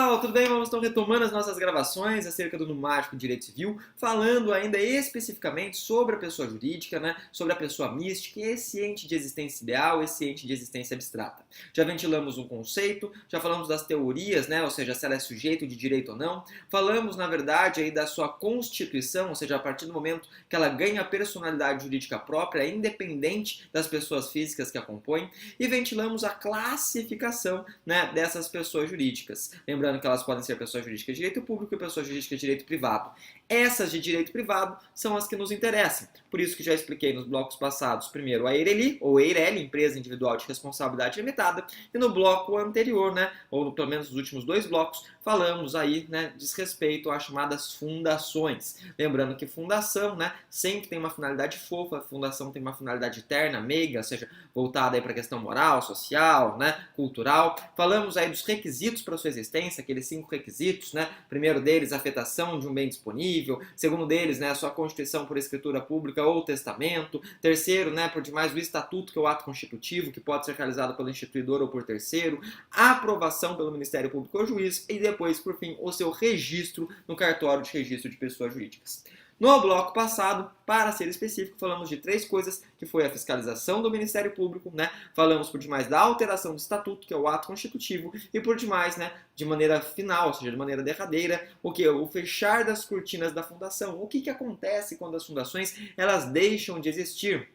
pessoal, tudo bem? Vamos então retomando as nossas gravações acerca do Numático Direito Civil, falando ainda especificamente sobre a pessoa jurídica, né? Sobre a pessoa mística, esse ente de existência ideal, esse ente de existência abstrata. Já ventilamos um conceito, já falamos das teorias, né? Ou seja, se ela é sujeito de direito ou não. Falamos, na verdade, aí da sua constituição, ou seja, a partir do momento que ela ganha personalidade jurídica própria, independente das pessoas físicas que a compõem, e ventilamos a classificação, né, dessas pessoas jurídicas. Lembrando que elas podem ser pessoas jurídicas de direito público e pessoas jurídicas de direito privado. Essas de direito privado são as que nos interessam. Por isso que já expliquei nos blocos passados, primeiro a EIRELI, ou EIRELI, Empresa Individual de Responsabilidade Limitada, e no bloco anterior, né, ou pelo menos nos últimos dois blocos, falamos aí, né, diz respeito às chamadas fundações. Lembrando que fundação, né, sempre tem uma finalidade fofa, a fundação tem uma finalidade eterna, meiga, ou seja, voltada aí para a questão moral, social, né, cultural. Falamos aí dos requisitos para sua existência, aqueles 5 requisitos, né? Primeiro deles, a afetação de um bem disponível. Segundo deles, né, a sua constituição por escritura pública ou testamento. Terceiro, né, por demais, o estatuto, que é o ato constitutivo, que pode ser realizado pelo instituidor ou por terceiro. A aprovação pelo Ministério Público ou juiz. E depois, por fim, o seu registro no cartório de registro de pessoas jurídicas. No bloco passado, para ser específico, falamos de 3 coisas, que foi a fiscalização do Ministério Público, né? Falamos por demais da alteração do estatuto, que é o ato constitutivo, e por demais, né, de maneira final, ou seja, de maneira derradeira, o que? O fechar das cortinas da fundação. O que acontece quando as fundações elas deixam de existir?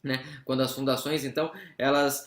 Né? Quando as fundações, então, elas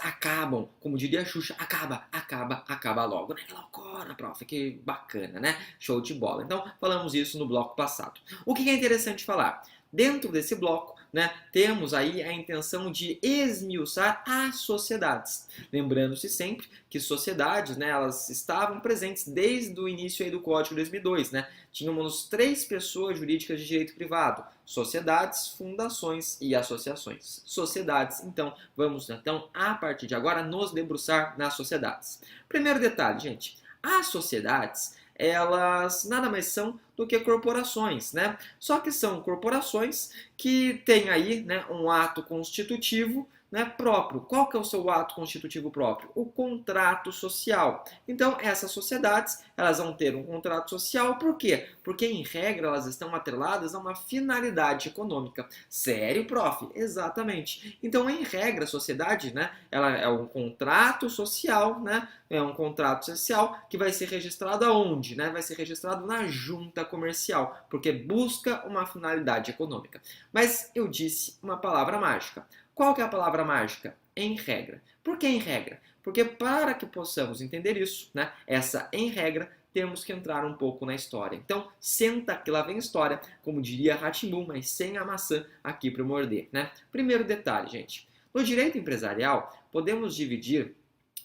acabam, como diria a Xuxa, acaba logo, né? Que loucura, prof, que bacana, né? Show de bola. Então, falamos isso no bloco passado. O que é interessante falar? Dentro desse bloco, né, temos aí a intenção de esmiuçar as sociedades. Lembrando-se sempre que sociedades, né, elas estavam presentes desde o início aí do Código de 2002, né? Tínhamos 3 pessoas jurídicas de direito privado: sociedades, fundações e associações. Sociedades, então, vamos então, a partir de agora, nos debruçar nas sociedades. Primeiro detalhe, gente, as sociedades, elas nada mais são do que corporações, né? Só que são corporações que têm aí, né, um ato constitutivo, né, próprio. Qual que é o seu ato constitutivo próprio? O contrato social. Então, essas sociedades, elas vão ter um contrato social, por quê? Porque, em regra, elas estão atreladas a uma finalidade econômica. Sério, prof? Exatamente. Então, em regra, a sociedade, né, ela é um contrato social, né, é um contrato social que vai ser registrado aonde? Né? Vai ser registrado na junta comercial, porque busca uma finalidade econômica. Mas eu disse uma palavra mágica. Qual que é a palavra mágica? Em regra. Por que em regra? Porque para que possamos entender isso, né, essa em regra, temos que entrar um pouco na história. Então, senta que lá vem história, como diria Rá-Tim-Bum, mas sem a maçã aqui para morder, né? Primeiro detalhe, gente. No direito empresarial, podemos dividir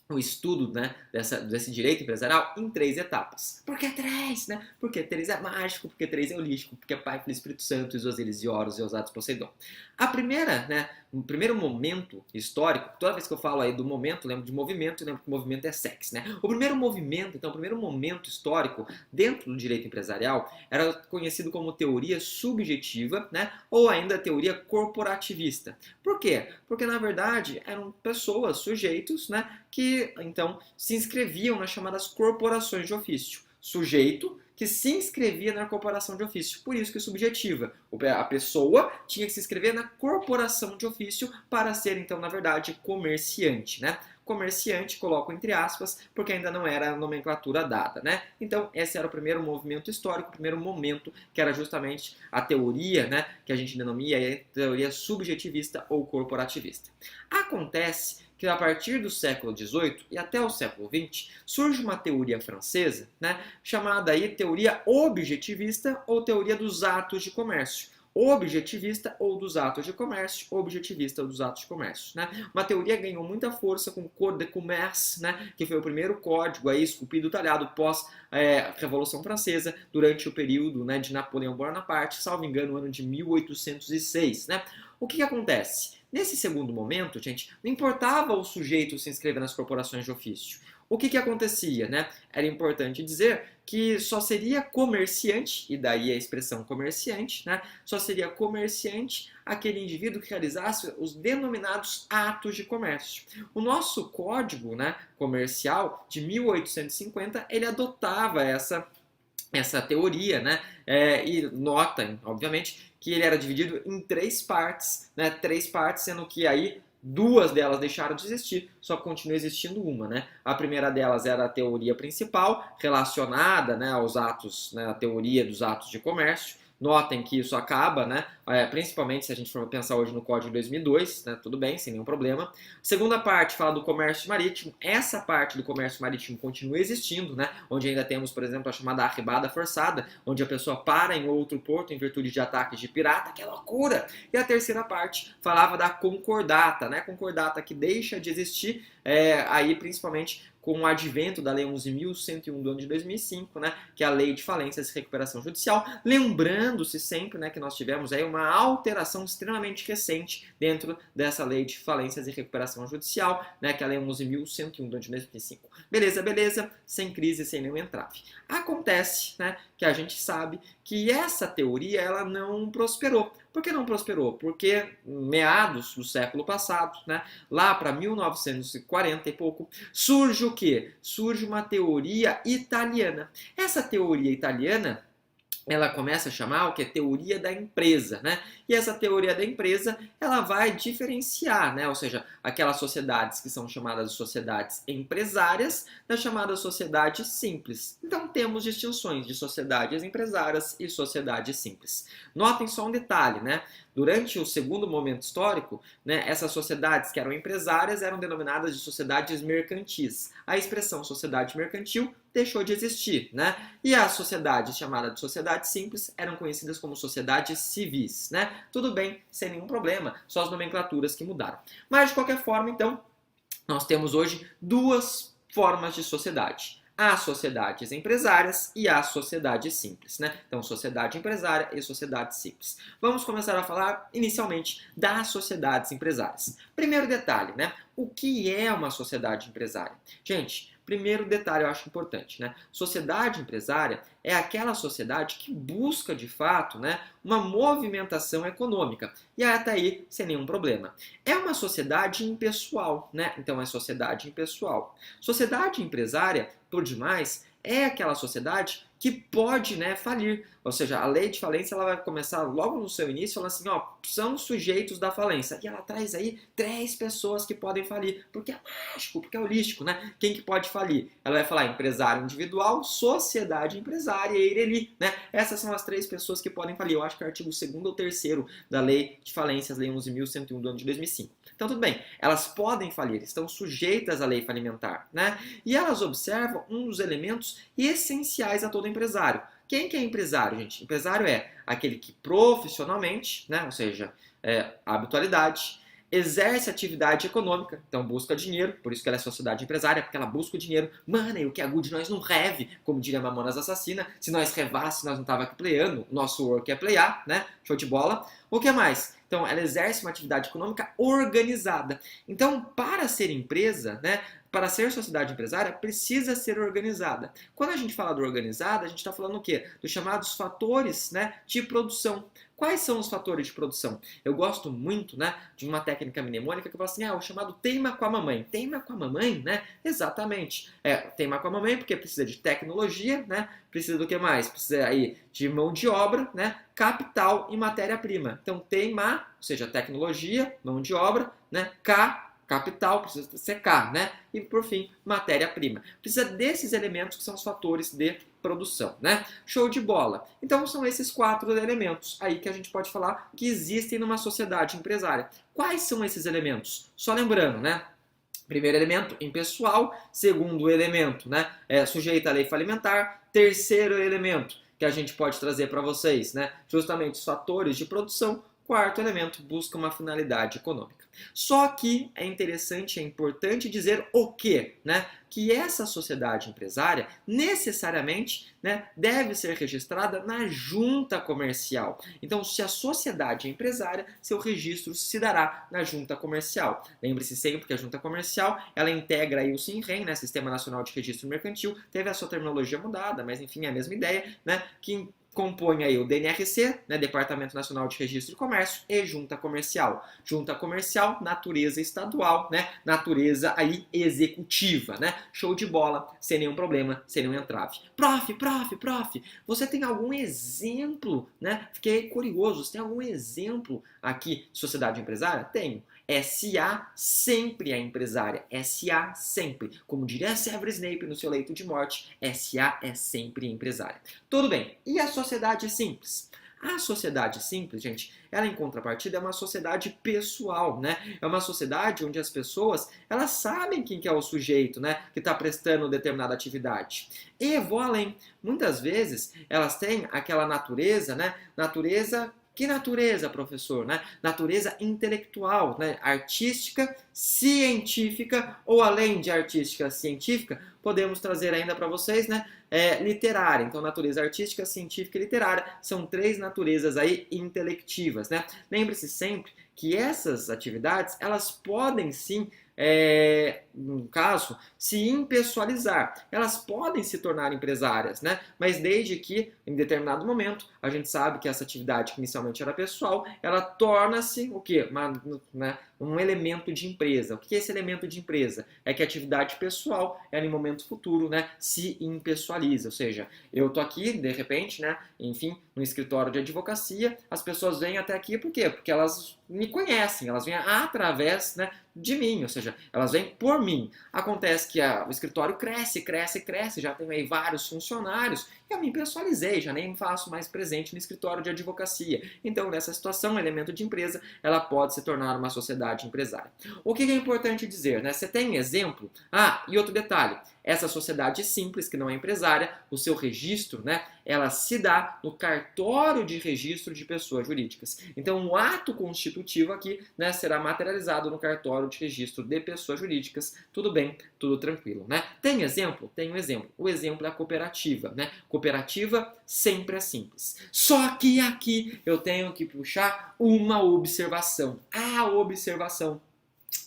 o estudo, né, desse direito empresarial em 3 etapas. Por que 3? Né? Porque 3 é mágico, porque 3 é holístico, porque é Pai, Filho e Espírito Santo, Isosiris e Horus e Osados Poseidon. A primeira, né, o primeiro momento histórico, toda vez que eu falo aí do momento, lembro de movimento, lembro que movimento é sexo, né? O primeiro movimento, então, o primeiro momento histórico dentro do direito empresarial era conhecido como teoria subjetiva, né, ou ainda teoria corporativista. Por quê? Porque, na verdade, eram pessoas, sujeitos, né, que, então, se inscreviam nas chamadas corporações de ofício. Sujeito que se inscrevia na corporação de ofício, por isso que é subjetiva. A pessoa tinha que se inscrever na corporação de ofício para ser, então, na verdade, comerciante, né? Comerciante, coloco entre aspas, porque ainda não era a nomenclatura dada, né? Então, esse era o primeiro movimento histórico, o primeiro momento, que era justamente a teoria, né, que a gente denomina a teoria subjetivista ou corporativista. Acontece que a partir do século XVIII e até o século XX surge uma teoria francesa, né, chamada aí teoria objetivista ou teoria dos atos de comércio. Objetivista ou dos atos de comércio, objetivista ou dos atos de comércio, né? Uma teoria ganhou muita força com o Code de Commerce, né? Que foi o primeiro código aí esculpido, talhado pós Revolução Francesa, durante o período, né, de Napoleão Bonaparte, salvo engano, no ano de 1806, né? O que acontece? Nesse segundo momento, gente, não importava o sujeito se inscrever nas corporações de ofício. O que acontecia, né? Era importante dizer que só seria comerciante, e daí a expressão comerciante, né? Só seria comerciante aquele indivíduo que realizasse os denominados atos de comércio. O nosso código, né, comercial de 1850, ele adotava essa teoria, né? E notem, obviamente, que ele era dividido em três partes, né? Três partes, sendo que aí duas delas deixaram de existir, só continua existindo uma, né? A primeira delas era a teoria principal, relacionada, né, aos atos, né, a teoria dos atos de comércio. Notem que isso acaba, né, principalmente se a gente for pensar hoje no Código de 2002, né, tudo bem, sem nenhum problema. A segunda parte fala do comércio marítimo. Essa parte do comércio marítimo continua existindo, né, onde ainda temos, por exemplo, a chamada arribada forçada, onde a pessoa para em outro porto em virtude de ataques de pirata, que é loucura. E a terceira parte falava da concordata, né, concordata que deixa de existir, aí principalmente com o advento da Lei 11.101 do ano de 2005, né, que é a Lei de Falências e Recuperação Judicial, lembrando-se sempre, né, que nós tivemos aí uma alteração extremamente recente dentro dessa Lei de Falências e Recuperação Judicial, né, que é a Lei 11.101 do ano de 2005. Beleza, sem crise, sem nenhum entrave. Acontece, né, que a gente sabe que essa teoria ela não prosperou. Por que não prosperou? Porque meados do século passado, né, lá para 1940 e pouco, surge o quê? Surge uma teoria italiana. Essa teoria italiana, ela começa a chamar o que é teoria da empresa, né? E essa teoria da empresa, ela vai diferenciar, né? Ou seja, aquelas sociedades que são chamadas de sociedades empresárias das chamadas sociedades simples. Então temos distinções de sociedades empresárias e sociedades simples. Notem só um detalhe, né? Durante o segundo momento histórico, né, essas sociedades que eram empresárias eram denominadas de sociedades mercantis. A expressão sociedade mercantil deixou de existir, né? E as sociedades chamadas de sociedades simples eram conhecidas como sociedades civis, né? Tudo bem, sem nenhum problema, só as nomenclaturas que mudaram. Mas, de qualquer forma, então, nós temos hoje duas formas de sociedade. As sociedades empresárias e as sociedades simples, né? Então, sociedade empresária e sociedade simples. Vamos começar a falar, inicialmente, das sociedades empresárias. Primeiro detalhe, né? O que é uma sociedade empresária? Gente, primeiro detalhe eu acho importante, né? Sociedade empresária é aquela sociedade que busca, de fato, né, uma movimentação econômica. E até aí, sem nenhum problema. É uma sociedade impessoal, né? Então é sociedade impessoal. Sociedade empresária, por demais, é aquela sociedade que pode, né, falir. Ou seja, a lei de falência ela vai começar logo no seu início falando assim, ó, são sujeitos da falência. E ela traz aí 3 pessoas que podem falir, porque é mágico, porque é holístico, né? Quem que pode falir? Ela vai falar empresário individual, sociedade empresária e Ireli, né? Essas são as 3 pessoas que podem falir. Eu acho que é o artigo 2º ou 3º da lei de falências, lei 11.101 do ano de 2005. Então tudo bem, elas podem falir, estão sujeitas à lei falimentar, né? E elas observam um dos elementos essenciais a todo empresário. Quem que é empresário, gente? Empresário é aquele que profissionalmente, né, ou seja, habitualidade, exerce atividade econômica, então busca dinheiro, por isso que ela é sociedade empresária, porque ela busca o dinheiro. Mano, e o que é good nós não reve, como diria Mamonas Assassina, se nós revasse, nós não tava aqui playando, o nosso work é playar, né? Show de bola. O que mais? Então, ela exerce uma atividade econômica organizada. Então, para ser empresa, né, para ser sociedade empresária, precisa ser organizada. Quando a gente fala do organizada, a gente está falando o quê? Dos chamados fatores, né, de produção. Quais são os fatores de produção? Eu gosto muito, né, de uma técnica mnemônica que fala assim, o chamado teima com a mamãe. Teima com a mamãe, né? Exatamente. Teima com a mamãe porque precisa de tecnologia, né? Precisa do que mais? Precisa aí de mão de obra, né? Capital e matéria-prima. Então, teima, ou seja, tecnologia, mão de obra, né? Capital, precisa ser K, né? E, por fim, matéria-prima. Precisa desses elementos que são os fatores de produção, né? Show de bola. Então, são esses 4 elementos aí que a gente pode falar que existem numa sociedade empresária. Quais são esses elementos? Só lembrando, né? Primeiro elemento, impessoal. Segundo elemento, né? Sujeito à lei falimentar. Terceiro elemento, que a gente pode trazer para vocês, né? Justamente os fatores de produção. Quarto elemento, busca uma finalidade econômica. Só que é interessante, é importante dizer o quê? Né? Que essa sociedade empresária necessariamente, né, deve ser registrada na junta comercial. Então, se a sociedade é empresária, seu registro se dará na junta comercial. Lembre-se sempre que a junta comercial, ela integra aí o SINREM, né, Sistema Nacional de Registro Mercantil, teve a sua terminologia mudada, mas enfim, é a mesma ideia, né, que compõe aí o DNRC, né, Departamento Nacional de Registro e Comércio, e junta comercial. Junta comercial, natureza estadual, né, natureza aí executiva, né? Show de bola, sem nenhum problema, sem nenhum entrave. Prof, você tem algum exemplo, né? Fiquei curioso, você tem algum exemplo aqui de sociedade empresária? Tenho. SA sempre é empresária, SA sempre. Como diria Severus Snape no seu leito de morte, SA é sempre empresária. Tudo bem, e a sociedade simples? A sociedade simples, gente, ela em contrapartida é uma sociedade pessoal, né? É uma sociedade onde as pessoas, elas sabem quem que é o sujeito, né? Que está prestando determinada atividade. E vou além. Muitas vezes, elas têm aquela natureza, né? Que natureza, professor? Né? Natureza intelectual, né? Artística, científica, ou além de artística científica, podemos trazer ainda para vocês, né? Literária. Então, natureza artística, científica e literária são três naturezas aí intelectivas, né? Lembre-se sempre que essas atividades, elas podem sim, no caso, se impessoalizar. Elas podem se tornar empresárias, né? Mas desde que, em determinado momento, a gente sabe que essa atividade que inicialmente era pessoal, ela torna-se o quê? Um elemento de empresa. O que é esse elemento de empresa? É que a atividade pessoal, ela em momento futuro, né, se impessoaliza. Ou seja, eu tô aqui, de repente, né, enfim, no escritório de advocacia, as pessoas vêm até aqui por quê? Porque elas me conhecem, elas vêm através, né, de mim, ou seja, elas vêm por mim. Acontece que o escritório cresce, já tem aí vários funcionários, eu me pessoalizei, já nem faço mais presente no escritório de advocacia. Então, nessa situação, o elemento de empresa, ela pode se tornar uma sociedade empresária. O que é importante dizer, né? Você tem exemplo? E outro detalhe, essa sociedade simples, que não é empresária, o seu registro, né, ela se dá no cartório de registro de pessoas jurídicas. Então, o ato constitutivo aqui, né, será materializado no cartório de registro de pessoas jurídicas. Tudo bem, tudo tranquilo, né? Tem exemplo? Tem um exemplo. O exemplo é a cooperativa, né? Cooperativa sempre é simples. Só que aqui eu tenho que puxar uma observação. A observação.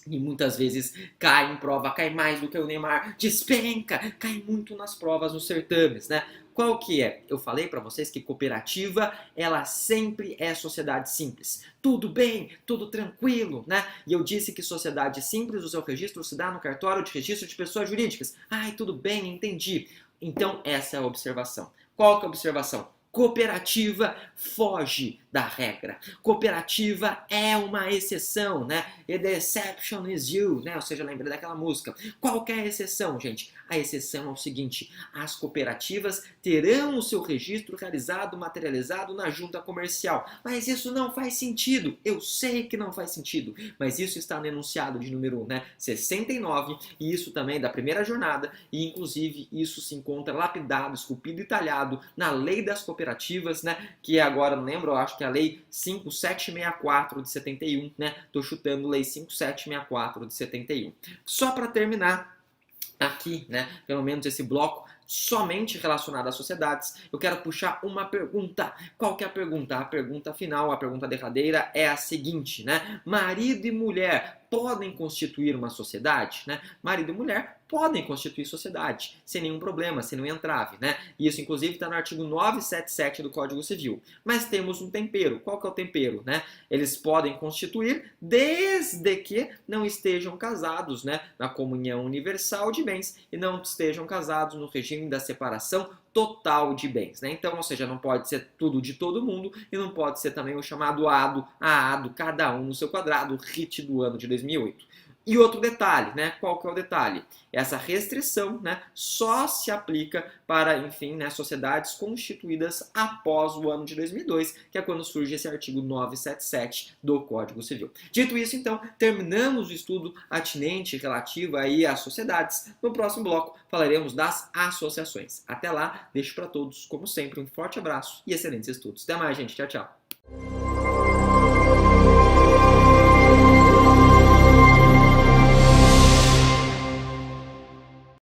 E muitas vezes cai em prova, cai mais do que o Neymar, despenca, cai muito nas provas, nos certames, né? Qual que é? Eu falei para vocês que cooperativa, ela sempre é sociedade simples. Tudo bem, tudo tranquilo, né? E eu disse que sociedade simples, o seu registro se dá no cartório de registro de pessoas jurídicas. Ai, tudo bem, entendi. Então, essa é a observação. Qual que é a observação? Cooperativa foge da regra. Cooperativa é uma exceção, né? E the exception is you, né? Ou seja, lembra daquela música. Qual que é a exceção, gente? A exceção é o seguinte: as cooperativas terão o seu registro realizado, materializado na junta comercial. Mas isso não faz sentido. Eu sei que não faz sentido, mas isso está no enunciado de número 69, e isso também é da primeira jornada, e inclusive isso se encontra lapidado, esculpido e talhado na lei das cooperativas, né? Que agora, não lembro, eu acho que é a lei 5764 de 71, né? Tô chutando lei 5764 de 71. Só para terminar aqui, né? Pelo menos esse bloco somente relacionado às sociedades, eu quero puxar uma pergunta. Qual que é a pergunta? A pergunta final, a pergunta derradeira é a seguinte, né? Marido e mulher podem constituir uma sociedade, né? Marido e mulher podem constituir sociedade, sem nenhum problema, sem nenhum entrave, né? Isso, inclusive, está no artigo 977 do Código Civil. Mas temos um tempero. Qual que é o tempero, né? Eles podem constituir desde que não estejam casados, né? Na comunhão universal de bens e não estejam casados no regime da separação total de bens, né? Então, ou seja, não pode ser tudo de todo mundo e não pode ser também o chamado ado, cada um no seu quadrado, o RIT do ano de 2008. E outro detalhe, né? Qual que é o detalhe? Essa restrição, né, só se aplica para, enfim, né, sociedades constituídas após o ano de 2002, que é quando surge esse artigo 977 do Código Civil. Dito isso, então, terminamos o estudo atinente relativo aí às sociedades. No próximo bloco falaremos das associações. Até lá, deixo para todos, como sempre, um forte abraço e excelentes estudos. Até mais, gente. Tchau, tchau.